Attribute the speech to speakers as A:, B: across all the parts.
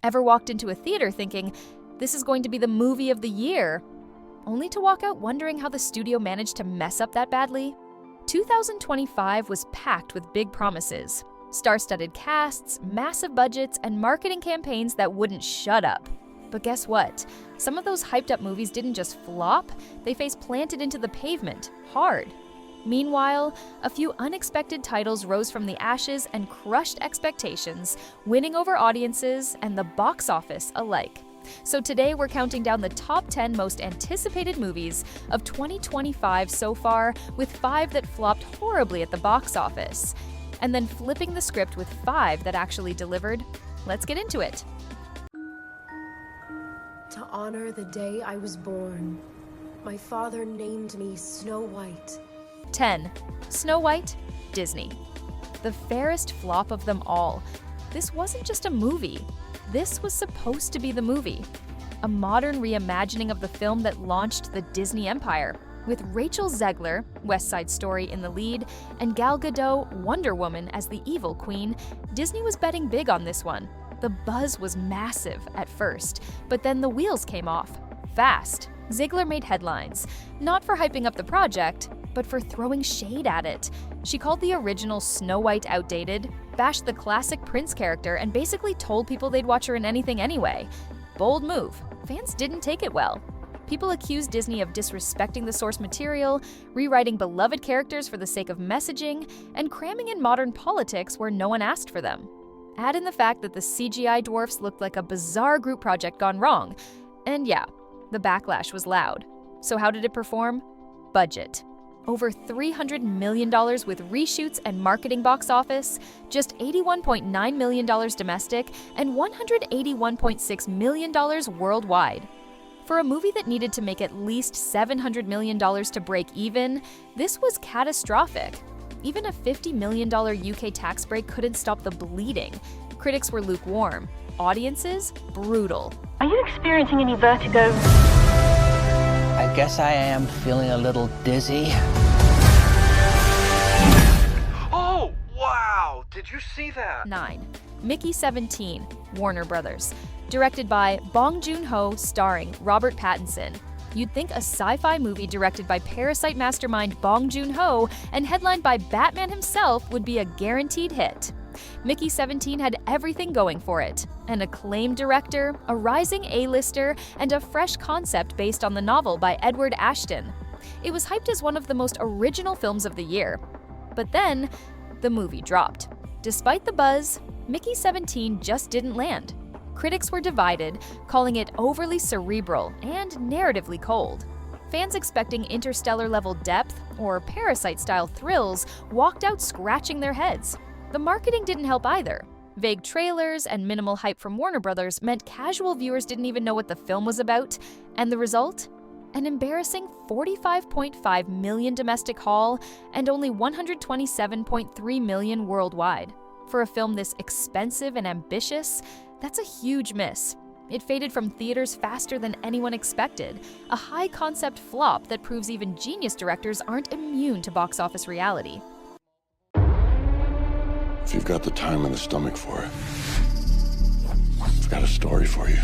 A: Ever walked into a theater thinking, this is going to be the movie of the year, only to walk out wondering how the studio managed to mess up that badly? 2025 was packed with big promises. Star-studded casts, massive budgets, and marketing campaigns that wouldn't shut up. But guess what? Some of those hyped-up movies didn't just flop, they face planted into the pavement, hard. Meanwhile, a few unexpected titles rose from the ashes and crushed expectations, winning over audiences and the box office alike. So today we're counting down the top 10 most anticipated movies of 2025 so far, with 5 that flopped horribly at the box office. And then flipping the script with 5 that actually delivered. Let's get into it.
B: To honor the day I was born, my father named me Snow White.
A: 10. Snow White, Disney. The fairest flop of them all. This wasn't just a movie. This was supposed to be the movie. A modern reimagining of the film that launched the Disney empire. With Rachel Zegler, West Side Story, in the lead, and Gal Gadot, Wonder Woman, as the evil queen, Disney was betting big on this one. The buzz was massive at first, but then the wheels came off. Fast. Ziegler made headlines, not for hyping up the project, but for throwing shade at it. She called the original Snow White outdated, bashed the classic Prince character, and basically told people they'd watch her in anything anyway. Bold move. Fans didn't take it well. People accused Disney of disrespecting the source material, rewriting beloved characters for the sake of messaging, and cramming in modern politics where no one asked for them. Add in the fact that the CGI dwarfs looked like a bizarre group project gone wrong. And yeah, the backlash was loud. So how did it perform? Budget. Over $300 million with reshoots and marketing box office, just $81.9 million domestic, and $181.6 million worldwide. For a movie that needed to make at least $700 million to break even, this was catastrophic. Even a $50 million UK tax break couldn't stop the bleeding. Critics were lukewarm. Audiences, brutal.
C: Are you experiencing any vertigo?
D: I guess I am feeling a little dizzy.
E: Oh, wow! Did you see that?
A: 9. Mickey 17, Warner Brothers. Directed by Bong Joon-ho, starring Robert Pattinson. You'd think a sci-fi movie directed by Parasite mastermind Bong Joon-ho and headlined by Batman himself would be a guaranteed hit. Mickey 17 had everything going for it. An acclaimed director, a rising A-lister, and a fresh concept based on the novel by Edward Ashton. It was hyped as one of the most original films of the year. But then, the movie dropped. Despite the buzz, Mickey 17 just didn't land. Critics were divided, calling it overly cerebral and narratively cold. Fans expecting Interstellar-level depth or Parasite-style thrills walked out scratching their heads. The marketing didn't help either. Vague trailers and minimal hype from Warner Brothers meant casual viewers didn't even know what the film was about, and the result? An embarrassing $45.5 million domestic haul and only $127.3 million worldwide. For a film this expensive and ambitious, that's a huge miss. It faded from theaters faster than anyone expected, a high-concept flop that proves even genius directors aren't immune to box office reality.
F: If you've got the time and the stomach for it, I've got a story for you.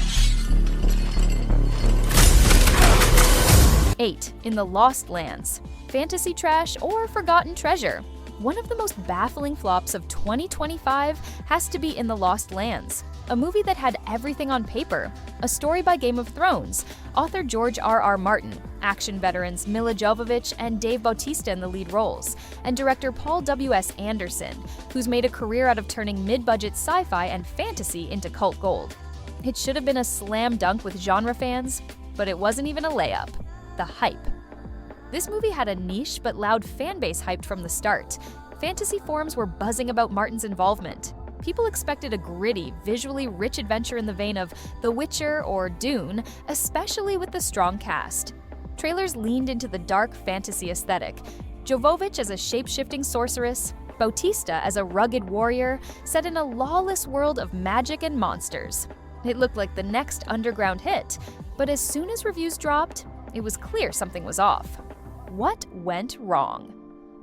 A: 8. In the Lost Lands. Fantasy trash or forgotten treasure. One of the most baffling flops of 2025 has to be In the Lost Lands, a movie that had everything on paper. A story by Game of Thrones, author George R.R. Martin, action veterans Mila Jovovich and Dave Bautista in the lead roles, and director Paul W.S. Anderson, who's made a career out of turning mid-budget sci-fi and fantasy into cult gold. It should have been a slam dunk with genre fans, but it wasn't even a layup. The hype. This movie had a niche but loud fanbase hyped from the start. Fantasy forums were buzzing about Martin's involvement. People expected a gritty, visually rich adventure in the vein of The Witcher or Dune, especially with the strong cast. Trailers leaned into the dark fantasy aesthetic. Jovovich as a shape-shifting sorceress, Bautista as a rugged warrior, set in a lawless world of magic and monsters. It looked like the next underground hit, but as soon as reviews dropped, it was clear something was off. What went wrong?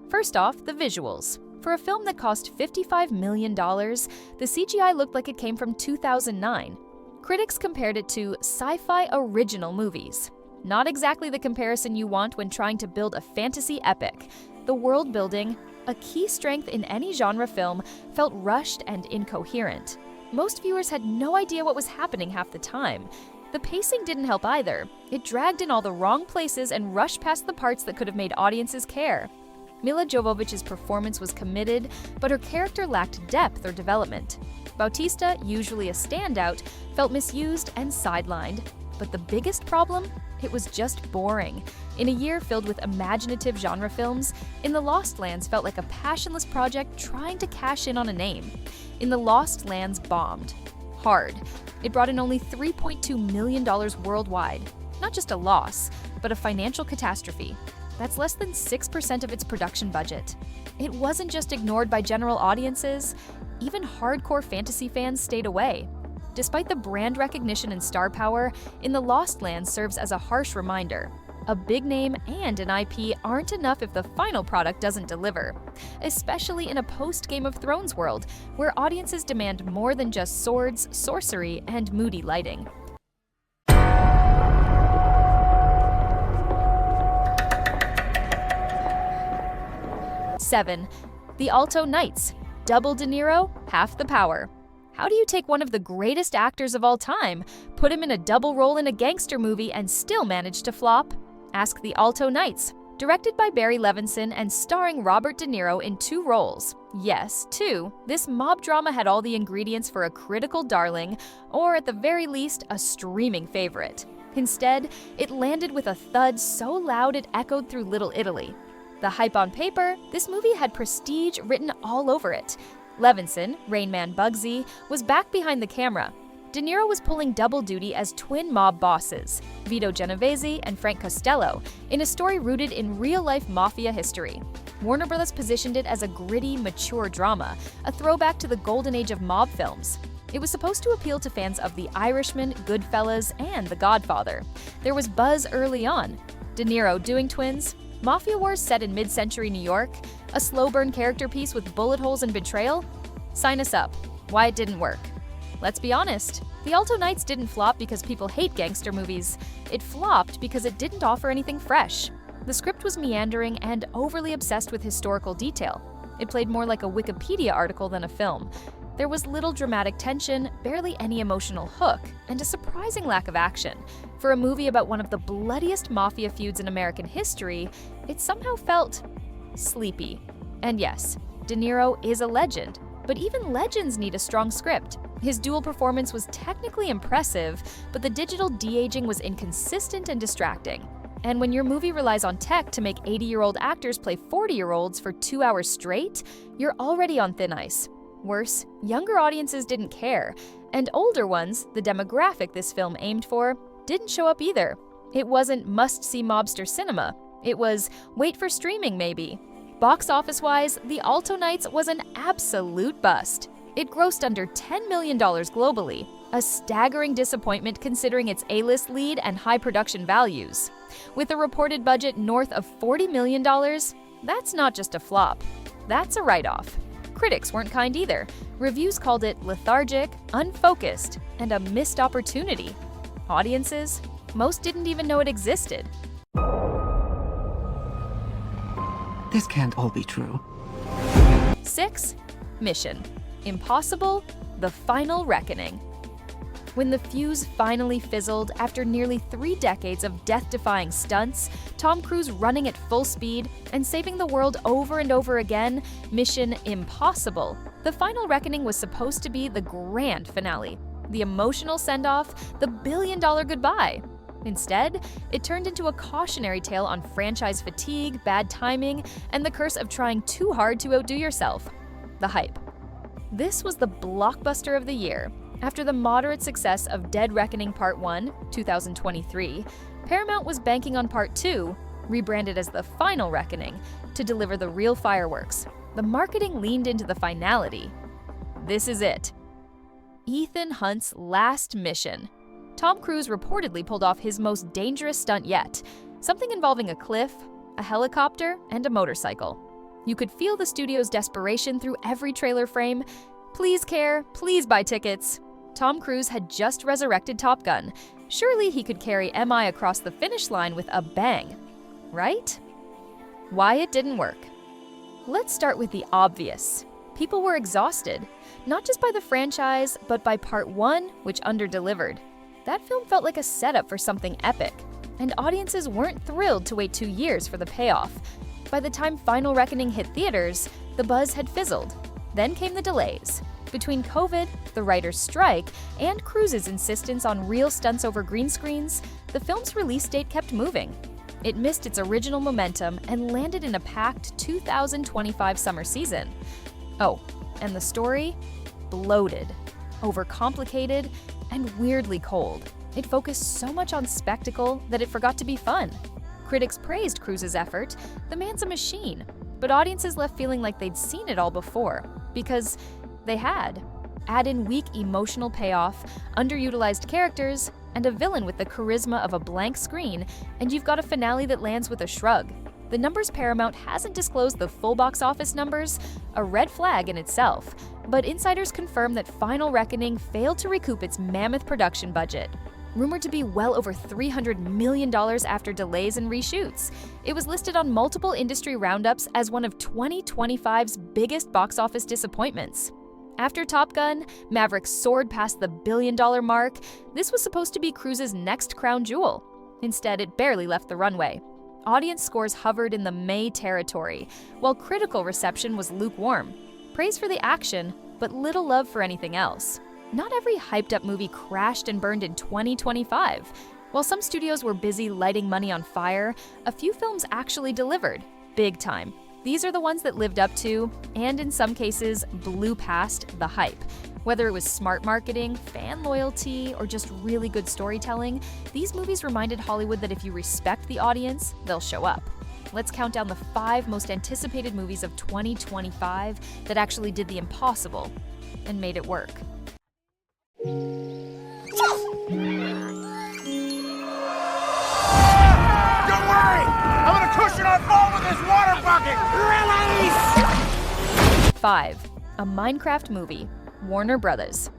A: First off, the visuals. For a film that cost $55 million, the CGI looked like it came from 2009. Critics compared it to sci-fi original movies. Not exactly the comparison you want when trying to build a fantasy epic. The world building, a key strength in any genre film, felt rushed and incoherent. Most viewers had no idea what was happening half the time. The pacing didn't help either. It dragged in all the wrong places and rushed past the parts that could have made audiences care. Milla Jovovich's performance was committed, but her character lacked depth or development. Bautista, usually a standout, felt misused and sidelined. But the biggest problem? It was just boring. In a year filled with imaginative genre films, In the Lost Lands felt like a passionless project trying to cash in on a name. In the Lost Lands bombed. Hard. It brought in only $3.2 million worldwide. Not just a loss, but a financial catastrophe. That's less than 6% of its production budget. It wasn't just ignored by general audiences, even hardcore fantasy fans stayed away. Despite the brand recognition and star power, In the Lost Lands serves as a harsh reminder. A big name and an IP aren't enough if the final product doesn't deliver, especially in a post-Game of Thrones world, where audiences demand more than just swords, sorcery, and moody lighting. Seven, The Alto Knights. Double De Niro, half the power. How do you take one of the greatest actors of all time, put him in a double role in a gangster movie, and still manage to flop? Ask The Alto Knights, directed by Barry Levinson and starring Robert De Niro in 2 roles. Yes, 2. This mob drama had all the ingredients for a critical darling, or at the very least, a streaming favorite. Instead, it landed with a thud so loud it echoed through Little Italy. The hype on paper, this movie had prestige written all over it. Levinson, Rain Man Bugsy, was back behind the camera. De Niro was pulling double duty as twin mob bosses, Vito Genovese and Frank Costello, in a story rooted in real-life mafia history. Warner Bros. Positioned it as a gritty, mature drama, a throwback to the golden age of mob films. It was supposed to appeal to fans of The Irishman, Goodfellas, and The Godfather. There was buzz early on. De Niro doing twins, mafia wars set in mid-century New York, a slow-burn character piece with bullet holes and betrayal? Sign us up. Why it didn't work. Let's be honest, The Alto Knights didn't flop because people hate gangster movies. It flopped because it didn't offer anything fresh. The script was meandering and overly obsessed with historical detail. It played more like a Wikipedia article than a film. There was little dramatic tension, barely any emotional hook, and a surprising lack of action. For a movie about one of the bloodiest mafia feuds in American history, it somehow felt sleepy. And yes, De Niro is a legend, but even legends need a strong script. His dual performance was technically impressive, but the digital de-aging was inconsistent and distracting. And when your movie relies on tech to make 80-year-old actors play 40-year-olds for 2 hours straight, you're already on thin ice. Worse, younger audiences didn't care, and older ones, the demographic this film aimed for, didn't show up either. It wasn't must-see mobster cinema. It was wait for streaming, maybe. Box office-wise, The Alto Knights was an absolute bust. It grossed under $10 million globally, a staggering disappointment considering its A-list lead and high production values. With a reported budget north of $40 million, that's not just a flop, that's a write-off. Critics weren't kind either. Reviews called it lethargic, unfocused, and a missed opportunity. Audiences? Most didn't even know it existed.
G: This can't all be true.
A: 6. Mission: Impossible, The Final Reckoning. When the fuse finally fizzled after nearly 3 decades of death-defying stunts, Tom Cruise running at full speed, and saving the world over and over again, Mission: Impossible, The Final Reckoning was supposed to be the grand finale, the emotional send-off, the billion-dollar goodbye. Instead, it turned into a cautionary tale on franchise fatigue, bad timing, and the curse of trying too hard to outdo yourself. The hype. This was the blockbuster of the year. After the moderate success of Dead Reckoning Part 1, 2023, Paramount was banking on Part 2, rebranded as The Final Reckoning, to deliver the real fireworks. The marketing leaned into the finality. This is it. Ethan Hunt's last mission. Tom Cruise reportedly pulled off his most dangerous stunt yet, something involving a cliff, a helicopter, and a motorcycle. You could feel the studio's desperation through every trailer frame. Please care, please buy tickets. Tom Cruise had just resurrected Top Gun. Surely he could carry MI across the finish line with a bang, right? Why it didn't work. Let's start with the obvious. People were exhausted, not just by the franchise, but by Part 1, which underdelivered. That film felt like a setup for something epic, and audiences weren't thrilled to wait 2 years for the payoff. By the time Final Reckoning hit theaters, the buzz had fizzled. Then came the delays. Between COVID, the writer's strike, and Cruise's insistence on real stunts over green screens, the film's release date kept moving. It missed its original momentum and landed in a packed 2025 summer season. Oh, and the story? Bloated, overcomplicated, and weirdly cold. It focused so much on spectacle that it forgot to be fun. Critics praised Cruise's effort. The man's a machine. But audiences left feeling like they'd seen it all before, because they had. Add in weak emotional payoff, underutilized characters, and a villain with the charisma of a blank screen, and you've got a finale that lands with a shrug. The numbers Paramount hasn't disclosed the full box office numbers, a red flag in itself, but insiders confirm that Final Reckoning failed to recoup its mammoth production budget. Rumored to be well over $300 million after delays and reshoots, it was listed on multiple industry roundups as one of 2025's biggest box office disappointments. After Top Gun, Maverick soared past the billion-dollar mark. This was supposed to be Cruise's next crown jewel. Instead, it barely left the runway. Audience scores hovered in the May territory, while critical reception was lukewarm. Praise for the action, but little love for anything else. Not every hyped-up movie crashed and burned in 2025. While some studios were busy lighting money on fire, a few films actually delivered, big time. These are the ones that lived up to, and in some cases, blew past the hype. Whether it was smart marketing, fan loyalty, or just really good storytelling, these movies reminded Hollywood that if you respect the audience, they'll show up. Let's count down the 5 most anticipated movies of 2025 that actually did the impossible and made it work.
E: Don't worry! I'm gonna cushion our fall with this water bucket! Release!
A: 5. A Minecraft movie, Warner Brothers.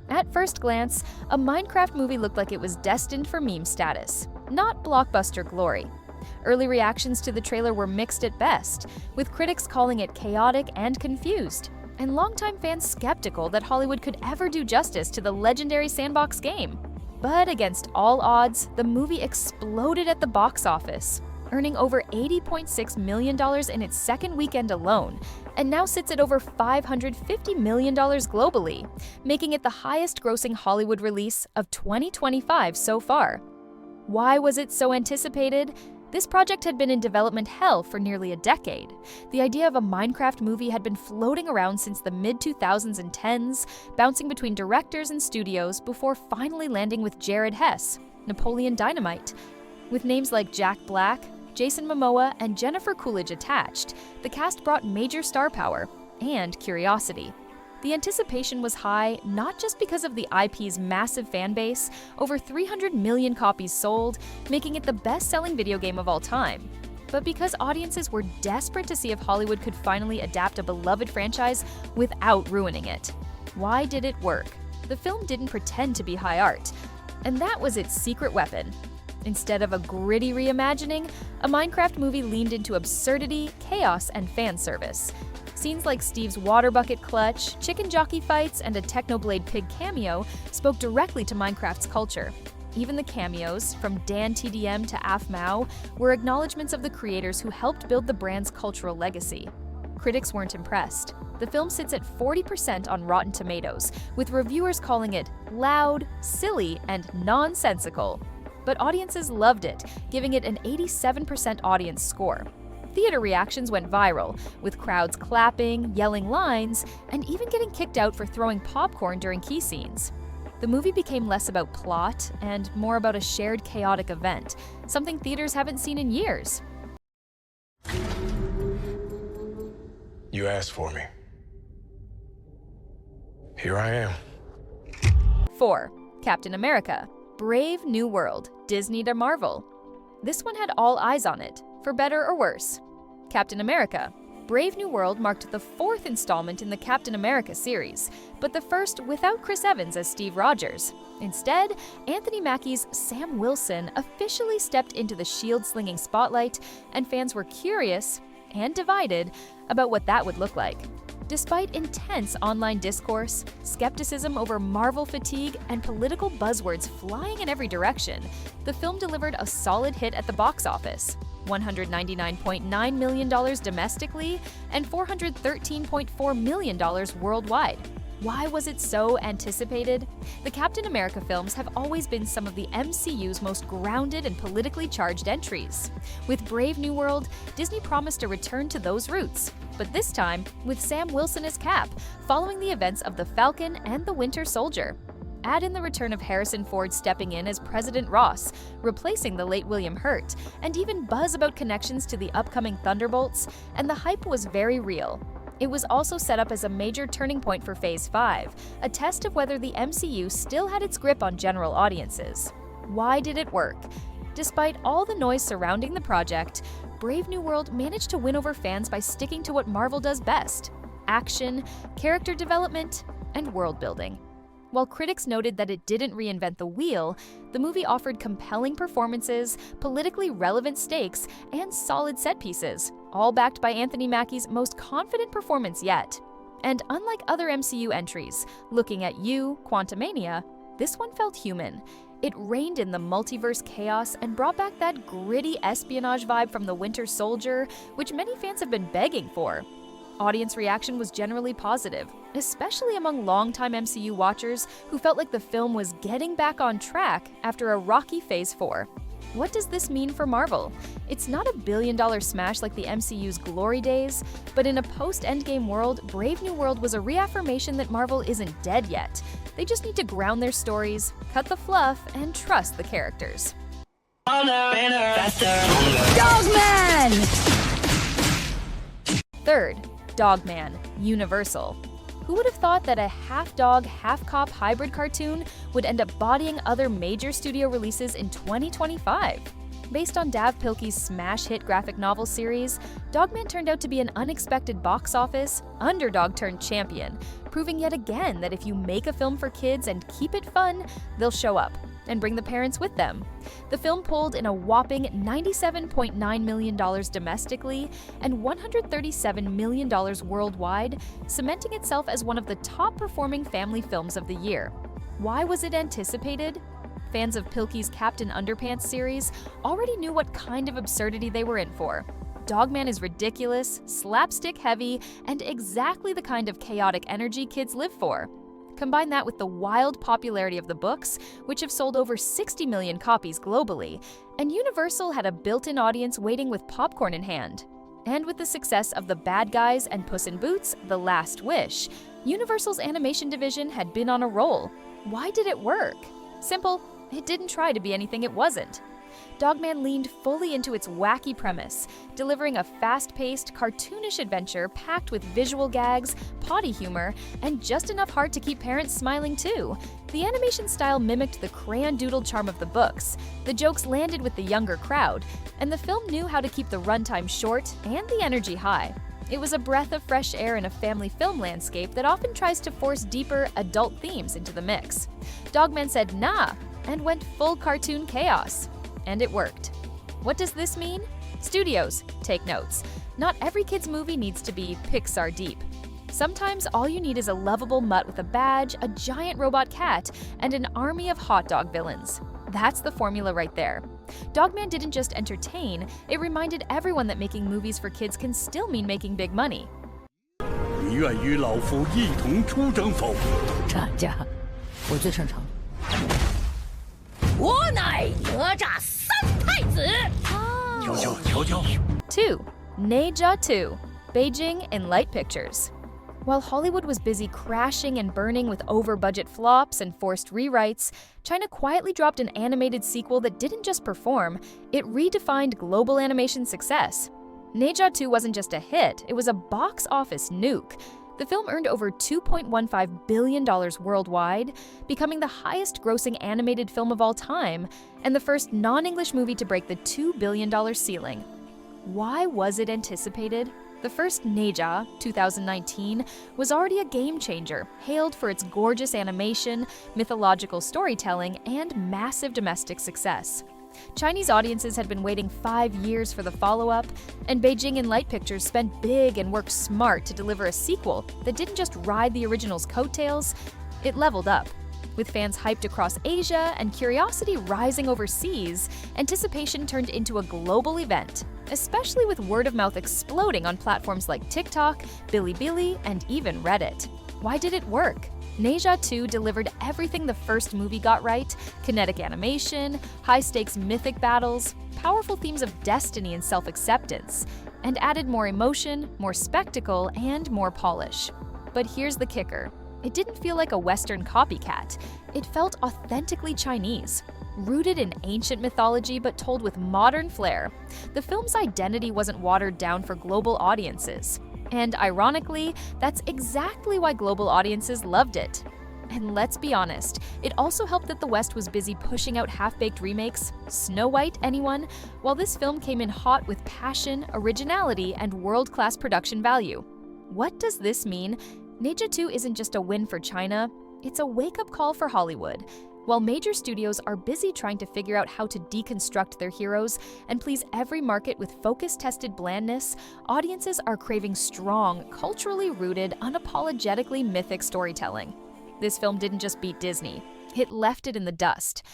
A: At first glance, a Minecraft movie looked like it was destined for meme status, not blockbuster glory. Early reactions to the trailer were mixed at best, with critics calling it chaotic and confused, and longtime fans skeptical that Hollywood could ever do justice to the legendary sandbox game. But against all odds, the movie exploded at the box office, earning over $80.6 million in its second weekend alone, and now sits at over $550 million globally, making it the highest-grossing Hollywood release of 2025 so far. Why was it so anticipated? This project had been in development hell for nearly a decade. The idea of a Minecraft movie had been floating around since the mid-2010s, bouncing between directors and studios before finally landing with Jared Hess, Napoleon Dynamite. With names like Jack Black, Jason Momoa, and Jennifer Coolidge attached, the cast brought major star power and curiosity. The anticipation was high not just because of the IP's massive fan base, over 300 million copies sold, making it the best-selling video game of all time, but because audiences were desperate to see if Hollywood could finally adapt a beloved franchise without ruining it. Why did it work? The film didn't pretend to be high art, and that was its secret weapon. Instead of a gritty reimagining, a Minecraft movie leaned into absurdity, chaos, and fan service. Scenes like Steve's water bucket clutch, chicken jockey fights, and a Technoblade pig cameo spoke directly to Minecraft's culture. Even the cameos, from Dan TDM to Af Mao, were acknowledgments of the creators who helped build the brand's cultural legacy. Critics weren't impressed. The film sits at 40% on Rotten Tomatoes, with reviewers calling it loud, silly, and nonsensical. But audiences loved it, giving it an 87% audience score. Theater reactions went viral, with crowds clapping, yelling lines, and even getting kicked out for throwing popcorn during key scenes. The movie became less about plot and more about a shared chaotic event, something theaters haven't seen in years.
H: You asked for me. Here I am.
A: 4. Captain America, Brave New World, Disney to Marvel. This one had all eyes on it, for better or worse. Captain America. Brave New World marked the fourth installment in the Captain America series, but the first without Chris Evans as Steve Rogers. Instead, Anthony Mackie's Sam Wilson officially stepped into the shield-slinging spotlight, and fans were curious and divided about what that would look like. Despite intense online discourse, skepticism over Marvel fatigue, and political buzzwords flying in every direction, the film delivered a solid hit at the box office. $199.9 million domestically and $413.4 million worldwide. Why was it so anticipated? The Captain America films have always been some of the MCU's most grounded and politically charged entries. With Brave New World, Disney promised a return to those roots, but this time with Sam Wilson as Cap, following the events of The Falcon and The Winter Soldier. Add in the return of Harrison Ford stepping in as President Ross, replacing the late William Hurt, and even buzz about connections to the upcoming Thunderbolts, and the hype was very real. It was also set up as a major turning point for Phase 5, a test of whether the MCU still had its grip on general audiences. Why did it work? Despite all the noise surrounding the project, Brave New World managed to win over fans by sticking to what Marvel does best: action, character development, and world building. While critics noted that it didn't reinvent the wheel, the movie offered compelling performances, politically relevant stakes, and solid set pieces, all backed by Anthony Mackie's most confident performance yet. And unlike other MCU entries, Looking at You, Quantumania, this one felt human. It reined in the multiverse chaos and brought back that gritty espionage vibe from The Winter Soldier, which many fans have been begging for. Audience reaction was generally positive, especially among longtime MCU watchers who felt like the film was getting back on track after a rocky Phase 4. What does this mean for Marvel? It's not a billion-dollar smash like the MCU's glory days, but in a post-Endgame world, Brave New World was a reaffirmation that Marvel isn't dead yet. They just need to ground their stories, cut the fluff, and trust the characters.
I: Dogman!
A: Third, Dogman, Universal. Who would have thought that a half-dog, half-cop hybrid cartoon would end up bodying other major studio releases in 2025? Based on Dav Pilkey's smash hit graphic novel series, Dogman turned out to be an unexpected box office underdog-turned-champion, proving yet again that if you make a film for kids and keep it fun, they'll show up and bring the parents with them. The film pulled in a whopping $97.9 million domestically and $137 million worldwide, cementing itself as one of the top-performing family films of the year. Why was it anticipated? Fans of Pilkey's Captain Underpants series already knew what kind of absurdity they were in for. Dogman is ridiculous, slapstick-heavy, and exactly the kind of chaotic energy kids live for. Combine that with the wild popularity of the books, which have sold over 60 million copies globally, and Universal had a built-in audience waiting with popcorn in hand. And with the success of The Bad Guys and Puss in Boots: The Last Wish, Universal's animation division had been on a roll. Why did it work? Simple, it didn't try to be anything it wasn't. Dogman leaned fully into its wacky premise, delivering a fast-paced, cartoonish adventure packed with visual gags, potty humor, and just enough heart to keep parents smiling too. The animation style mimicked the crayon-doodled charm of the books, the jokes landed with the younger crowd, and the film knew how to keep the runtime short and the energy high. It was a breath of fresh air in a family film landscape that often tries to force deeper, adult themes into the mix. Dogman said nah, and went full cartoon chaos. And it worked. What does this mean? Studios, take notes. Not every kid's movie needs to be Pixar deep. Sometimes all you need is a lovable mutt with a badge, a giant robot cat, and an army of hot dog villains. That's the formula right there. Dogman didn't just entertain, it reminded everyone that making movies for kids can still mean making big money.
J: 你愿与老夫一同出征否？
I: 这家伙，我最擅长。我乃哪吒三太子。
J: 瞧瞧。
A: 2. Ne Zha 2, Beijing in Light Pictures. While Hollywood was busy crashing and burning with over-budget flops and forced rewrites, China quietly dropped an animated sequel that didn't just perform, it redefined global animation success. Ne Zha 2 wasn't just a hit, it was a box office nuke. The film earned over $2.15 billion worldwide, becoming the highest-grossing animated film of all time, and the first non-English movie to break the $2 billion ceiling. Why was it anticipated? The first Ne Zha, 2019, was already a game changer, hailed for its gorgeous animation, mythological storytelling, and massive domestic success. Chinese audiences had been waiting 5 years for the follow-up, and Beijing and Light Pictures spent big and worked smart to deliver a sequel that didn't just ride the original's coattails, it leveled up. With fans hyped across Asia and curiosity rising overseas, anticipation turned into a global event, especially with word-of-mouth exploding on platforms like TikTok, Bilibili, and even Reddit. Why did it work? Ne Zha 2 delivered everything the first movie got right: kinetic animation, high-stakes mythic battles, powerful themes of destiny and self-acceptance, and added more emotion, more spectacle, and more polish. But here's the kicker. It didn't feel like a Western copycat. It felt authentically Chinese, rooted in ancient mythology but told with modern flair. The film's identity wasn't watered down for global audiences. And ironically, that's exactly why global audiences loved it. And let's be honest, it also helped that the West was busy pushing out half-baked remakes. Snow White, anyone? While this film came in hot with passion, originality, and world-class production value. What does this mean? Ne Zha 2 isn't just a win for China, it's a wake-up call for Hollywood. While major studios are busy trying to figure out how to deconstruct their heroes and please every market with focus-tested blandness, audiences are craving strong, culturally rooted, unapologetically mythic storytelling. This film didn't just beat Disney, it left it in the dust.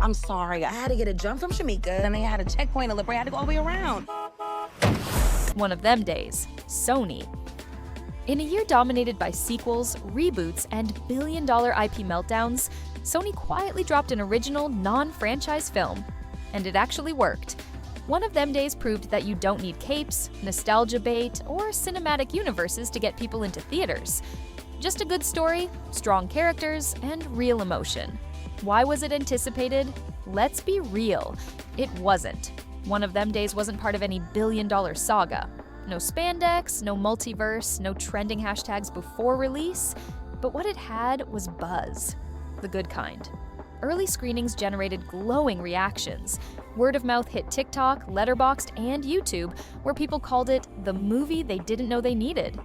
K: I'm sorry, I had to get a jump from Shamika, and they had a checkpoint delivery, I had to go all the way around.
A: One of them days, Sony. In a year dominated by sequels, reboots, and billion-dollar IP meltdowns, Sony quietly dropped an original, non-franchise film. And it actually worked. One of them days proved that you don't need capes, nostalgia bait, or cinematic universes to get people into theaters. Just a good story, strong characters, and real emotion. Why was it anticipated? Let's be real, it wasn't. One of them days wasn't part of any billion-dollar saga. No spandex, no multiverse, no trending hashtags before release, but what it had was buzz. The good kind. Early screenings generated glowing reactions. Word of mouth hit TikTok, Letterboxd, and YouTube, where people called it the movie they didn't know they needed.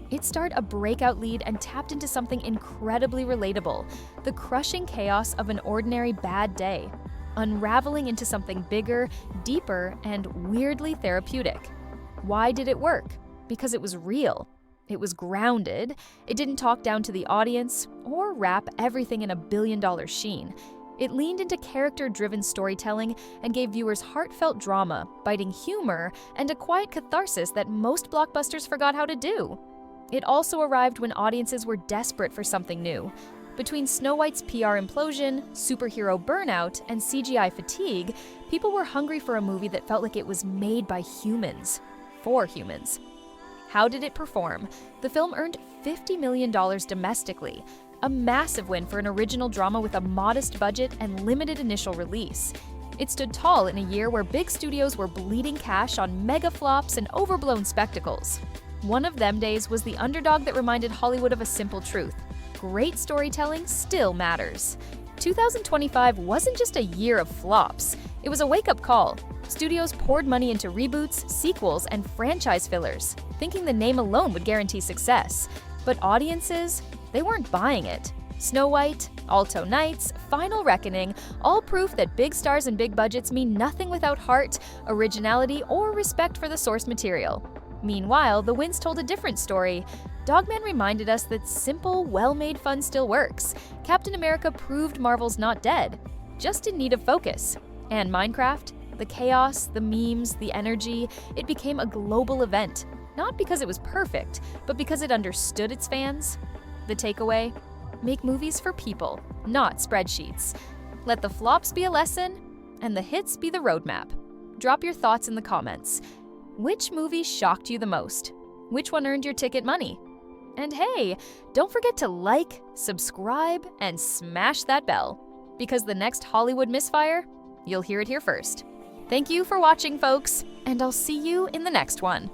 A: It starred a breakout lead and tapped into something incredibly relatable: the crushing chaos of an ordinary bad day, unraveling into something bigger, deeper, and weirdly therapeutic. Why did it work? Because it was real. It was grounded. It didn't talk down to the audience or wrap everything in a billion-dollar sheen. It leaned into character-driven storytelling and gave viewers heartfelt drama, biting humor, and a quiet catharsis that most blockbusters forgot how to do. It also arrived when audiences were desperate for something new. Between Snow White's PR implosion, superhero burnout, and CGI fatigue, people were hungry for a movie that felt like it was made by humans, for humans. How did it perform? The film earned $50 million domestically, a massive win for an original drama with a modest budget and limited initial release. It stood tall in a year where big studios were bleeding cash on mega flops and overblown spectacles. One of them days was the underdog that reminded Hollywood of a simple truth: great storytelling still matters. 2025 wasn't just a year of flops, it was a wake-up call. Studios poured money into reboots, sequels, and franchise fillers, thinking the name alone would guarantee success. But audiences, they weren't buying it. Snow White, Alto Nights, Final Reckoning, all proof that big stars and big budgets mean nothing without heart, originality, or respect for the source material. Meanwhile, the wins told a different story. Dogman reminded us that simple, well-made fun still works. Captain America proved Marvel's not dead, just in need of focus. And Minecraft? The chaos, the memes, the energy, it became a global event. Not because it was perfect, but because it understood its fans. The takeaway? Make movies for people, not spreadsheets. Let the flops be a lesson, and the hits be the roadmap. Drop your thoughts in the comments. Which movie shocked you the most? Which one earned your ticket money? And hey, don't forget to like, subscribe, and smash that bell. Because the next Hollywood misfire, you'll hear it here first. Thank you for watching, folks, and I'll see you in the next one.